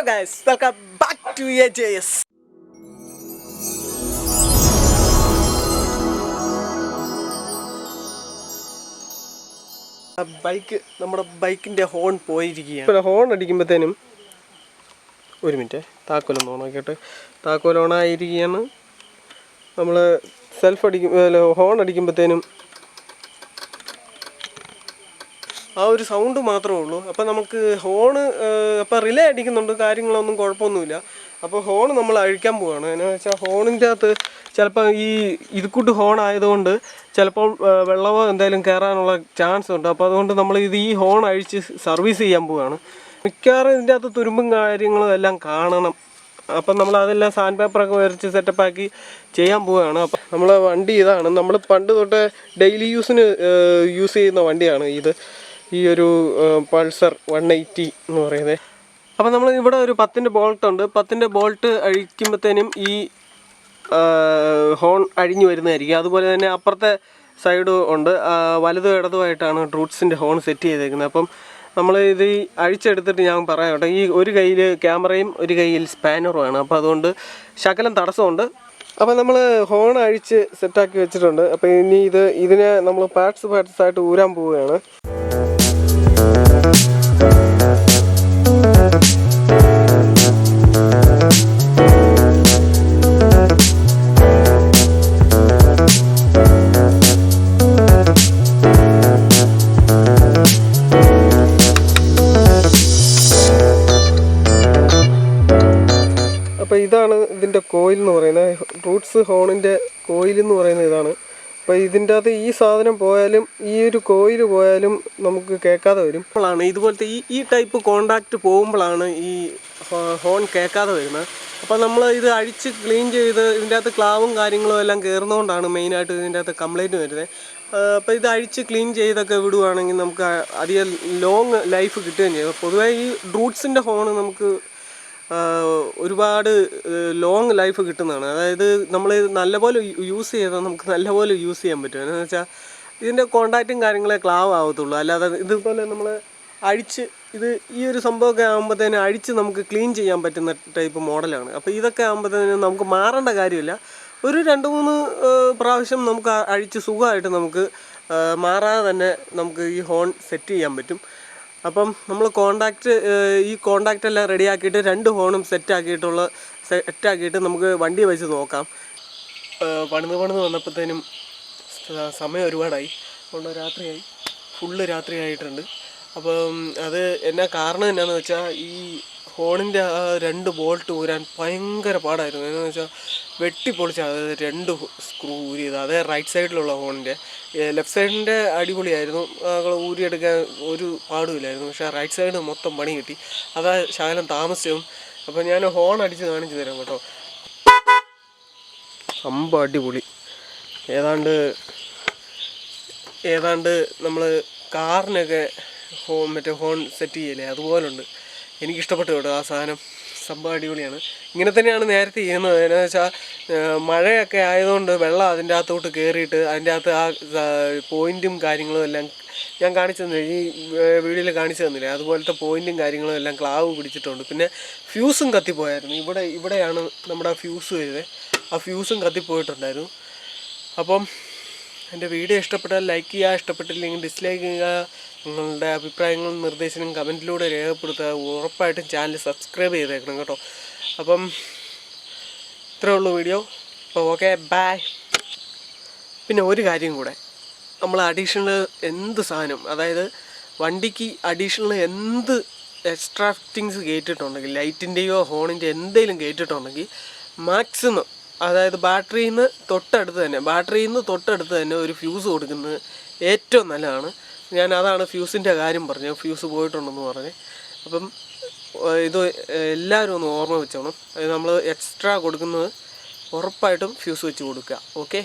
Hello guys, welcome back to AJS. നമ്മുടെ ബൈക്കിന്റെ horn പോയിരിക്കുകയാണ്. ഹോൺ അടിക്കുമ്പോഴത്തേനും ഒരു മിനിറ്റ് താക്കോലൊന്ന് ഓണാക്കിയിട്ട് താക്കോൽ ഓണായിരിക്കുകയാണ്. നമ്മൾ ഹോൺ അടിക്കുമ്പോഴത്തേനും ആ ഒരു സൗണ്ട് മാത്രമേ ഉള്ളൂ. അപ്പോൾ നമുക്ക് ഹോണ് അപ്പോൾ റിലേ അടിക്കുന്നുണ്ട്, കാര്യങ്ങളൊന്നും കുഴപ്പമൊന്നുമില്ല. അപ്പോൾ ഹോൺ നമ്മൾ അഴിക്കാൻ പോവുകയാണ്. എന്ന് വെച്ചാൽ ഹോണിൻ്റെ അകത്ത് ചിലപ്പോൾ ഈ ഇതുകൂട്ട് ഹോൺ ആയതുകൊണ്ട് ചിലപ്പോൾ വെള്ളമോ എന്തായാലും കയറാനുള്ള ചാൻസ് ഉണ്ട്. അപ്പോൾ അതുകൊണ്ട് നമ്മൾ ഈ ഹോൺ അഴിച്ച് സർവീസ് ചെയ്യാൻ പോവുകയാണ്. മിക്കവാറും ഇതിൻ്റെ അകത്ത് തുരുമ്പും കാര്യങ്ങളും എല്ലാം കാണണം. അപ്പം നമ്മൾ അതെല്ലാം സാൻഡ് പേപ്പറൊക്കെ വരച്ച് സെറ്റപ്പാക്കി ചെയ്യാൻ പോവുകയാണ്. അപ്പം നമ്മളെ വണ്ടി ഇതാണ്. നമ്മൾ പണ്ട് തൊട്ട് ഡെയിലി യൂസിന് യൂസ് ചെയ്യുന്ന വണ്ടിയാണ് ഇത്. ഈ ഒരു പൾസർ 180 എന്ന് പറയുന്നത്. അപ്പോൾ നമ്മൾ ഇവിടെ ഒരു 10-ൻ്റെ ബോൾട്ട് ഉണ്ട്. 10-ൻ്റെ ബോൾട്ട് അഴിക്കുമ്പോഴത്തേനും ഈ ഹോൺ അഴിഞ്ഞു വരുന്നതായിരിക്കും. അതുപോലെ തന്നെ അപ്പുറത്തെ സൈഡ് ഉണ്ട്, വലതും ഇടതുമായിട്ടാണ് ഡ്രൂട്ട്സിൻ്റെ ഹോൺ സെറ്റ് ചെയ്തേക്കുന്നത്. അപ്പം നമ്മൾ ഇത് അഴിച്ചെടുത്തിട്ട് ഞാൻ പറയാം കേട്ടോ. ഈ ഒരു കയ്യിൽ ക്യാമറയും ഒരു കയ്യിൽ സ്പാനറുമാണ്. അപ്പോൾ അതുകൊണ്ട് ശകലം തടസ്സമുണ്ട്. അപ്പോൾ നമ്മൾ ഹോൺ അഴിച്ച് സെറ്റാക്കി വെച്ചിട്ടുണ്ട്. അപ്പോൾ ഇനി ഇതിനെ നമ്മൾ പാർട്സ് ആയിട്ട് ഊരാൻ പോവുകയാണ്. അപ്പോൾ ഇതാണ് ഇതിൻ്റെ കോയിൽ എന്ന് പറയുന്നത്. റൂട്ട്സ് ഹോണിൻ്റെ കോയിൽ എന്ന് പറയുന്നത് ഇതാണ്. അപ്പോൾ ഇതിൻ്റെ അകത്ത് ഈ സാധനം പോയാലും ഈ ഒരു കോയിൽ പോയാലും നമുക്ക് കേൾക്കാതെ വരും. അപ്പോഴാണ് ഇതുപോലത്തെ ഈ ടൈപ്പ് കോണ്ടാക്റ്റ് പോകുമ്പോഴാണ് ഈ ഹോൺ കേൾക്കാതെ വരുന്നത്. അപ്പോൾ നമ്മൾ ഇത് അഴിച്ച് ക്ലീൻ ചെയ്ത് ഇതിൻ്റെ അകത്ത് ക്ലാവും കാര്യങ്ങളും എല്ലാം കയറുന്നതുകൊണ്ടാണ് മെയിനായിട്ട് ഇതിൻ്റെ അകത്ത് കംപ്ലൈൻറ്റ് വരുന്നത്. അപ്പോൾ ഇത് അഴിച്ച് ക്ലീൻ ചെയ്തൊക്കെ വിടുവാണെങ്കിൽ നമുക്ക് അധികം ലോങ് ലൈഫ് കിട്ടുകയും ചെയ്യും. പൊതുവേ ഈ റൂട്ട്സിൻ്റെ ഹോൺ നമുക്ക് ഒരുപാട് ലോങ് ലൈഫ് കിട്ടുന്നതാണ്. അതായത് നമ്മൾ നല്ലപോലെ യൂസ് ചെയ്താൽ നമുക്ക് നല്ലപോലെ യൂസ് ചെയ്യാൻ പറ്റും. എന്ന് വെച്ചാൽ ഇതിൻ്റെ കോണ്ടാക്റ്റും കാര്യങ്ങളെ ക്ലാവ് ആവത്തുള്ളൂ. അല്ലാതെ ഇതുപോലെ നമ്മൾ അഴിച്ച് ഈ ഒരു സംഭവമൊക്കെ ആകുമ്പോഴത്തേനും അഴിച്ച് നമുക്ക് ക്ലീൻ ചെയ്യാൻ പറ്റുന്ന ടൈപ്പ് മോഡലാണ്. അപ്പോൾ ഇതൊക്കെ ആകുമ്പോഴത്തേനും നമുക്ക് മാറേണ്ട കാര്യമില്ല. ഒരു 2-3 പ്രാവശ്യം നമുക്ക് അഴിച്ച് സുഖമായിട്ട് നമുക്ക് മാറാതെ തന്നെ നമുക്ക് ഈ ഹോൺ സെറ്റ് ചെയ്യാൻ പറ്റും. അപ്പം നമ്മൾ ഈ കോണ്ടാക്റ്റ് എല്ലാം റെഡിയാക്കിയിട്ട് 2 ഹോണും സെറ്റാക്കിയിട്ട് നമുക്ക് വണ്ടി വെച്ച് നോക്കാം. പണിത് വന്നപ്പോഴത്തേനും സമയം ഒരുപാടായി, അതുകൊണ്ട് രാത്രിയായി, ഫുള്ള് രാത്രിയായിട്ടുണ്ട്. അപ്പം അത് എന്നാ കാരണം എന്നാന്ന് വെച്ചാൽ ഈ ഹോണിൻ്റെ ആ 2 ബോൾട്ട് ഊരാൻ ഭയങ്കര പാടായിരുന്നു. എന്നാന്ന് വെച്ചാൽ വെട്ടിപ്പൊളിച്ചാൽ അതായത് 2 സ്ക്രൂ ഊരിയത്. അതേ റൈറ്റ് സൈഡിലുള്ള ഹോണിൻ്റെ. ലെഫ്റ്റ് സൈഡിൻ്റെ അടിപൊളിയായിരുന്നു, ഊരിയെടുക്കാൻ ഒരു പാടുമില്ലായിരുന്നു. പക്ഷേ റൈറ്റ് സൈഡ് മൊത്തം പണി കിട്ടി. അതാ ശകലം താമസിച്ചും. അപ്പോൾ ഞാൻ ഹോൺ അടിച്ച് കാണിച്ചു തരാം കേട്ടോ. സംഭവം അടിപൊളി. ഏതാണ്ട് നമ്മൾ കാറിനൊക്കെ ഹോൺ സെറ്റ് ചെയ്യല്ലേ, അതുപോലുണ്ട്. എനിക്കിഷ്ടപ്പെട്ടു കേട്ടോ ആ സാധനം. സംഭവം അടിപൊളിയാണ്. ഇങ്ങനെ തന്നെയാണ് നേരത്തെ ചെയ്യുന്നത്. എന്ന് വെച്ചാൽ മഴയൊക്കെ ആയതുകൊണ്ട് വെള്ളം അതിൻ്റെ അകത്തോട്ട് കയറിയിട്ട് അതിൻ്റെ അകത്ത് ആ പോയിൻറ്റും കാര്യങ്ങളും എല്ലാം ഞാൻ കാണിച്ചു തന്നില്ല, ഈ വീഡിയോയിൽ കാണിച്ചു തന്നില്ലേ, അതുപോലത്തെ പോയിൻറ്റും കാര്യങ്ങളും എല്ലാം ക്ലാവ് പിടിച്ചിട്ടുണ്ട്. പിന്നെ ഫ്യൂസും കത്തിപ്പോയായിരുന്നു. ഇവിടെയാണ് നമ്മുടെ ഫ്യൂസ് വരുന്നത്. ആ ഫ്യൂസും കത്തിപ്പോയിട്ടുണ്ടായിരുന്നു. അപ്പം എൻ്റെ വീഡിയോ ഇഷ്ടപ്പെട്ടാൽ ലൈക്ക് ചെയ്യുക, ഇഷ്ടപ്പെട്ടില്ലെങ്കിൽ ഡിസ്ലൈക്ക് ചെയ്യുക. നിങ്ങളുടെ അഭിപ്രായങ്ങളും നിർദ്ദേശങ്ങളും കമൻറ്റിലൂടെ രേഖപ്പെടുത്തുക. ഉറപ്പായിട്ടും ചാനൽ സബ്സ്ക്രൈബ് ചെയ്തേക്കണം കേട്ടോ. അപ്പം ഇത്രയേ ഉള്ളൂ വീഡിയോ. അപ്പോൾ ഓക്കെ, ബൈ. പിന്നെ ഒരു കാര്യം കൂടെ, നമ്മൾ അഡീഷണൽ എന്ത് സാധനം, അതായത് വണ്ടിക്ക് അഡീഷണൽ എന്ത് എക്സ്ട്രാ ഫിറ്റിങ്സ് കയറ്റിട്ടുണ്ടെങ്കിൽ, ലൈറ്റിൻ്റെയോ ഹോണിൻ്റെ എന്തെങ്കിലും കയറ്റിട്ടുണ്ടെങ്കിൽ മാക്സിമം, അതായത് ബാറ്ററിയിൽ നിന്ന് തൊട്ടടുത്ത് തന്നെ ഒരു ഫ്യൂസ് കൊടുക്കുന്നത് ഏറ്റവും നല്ലതാണ്. ഞാൻ അതാണ് ഫ്യൂസിൻ്റെ കാര്യം പറഞ്ഞത്, ഫ്യൂസ് പോയിട്ടുണ്ടെന്ന് പറഞ്ഞ്. അപ്പം ഇത് എല്ലാവരും ഒന്ന് ഓർമ്മ വെച്ചോണം. അത് നമ്മൾ എക്സ്ട്രാ കൊടുക്കുന്നത് ഉറപ്പായിട്ടും ഫ്യൂസ് വെച്ച് കൊടുക്കുക. ഓക്കെ.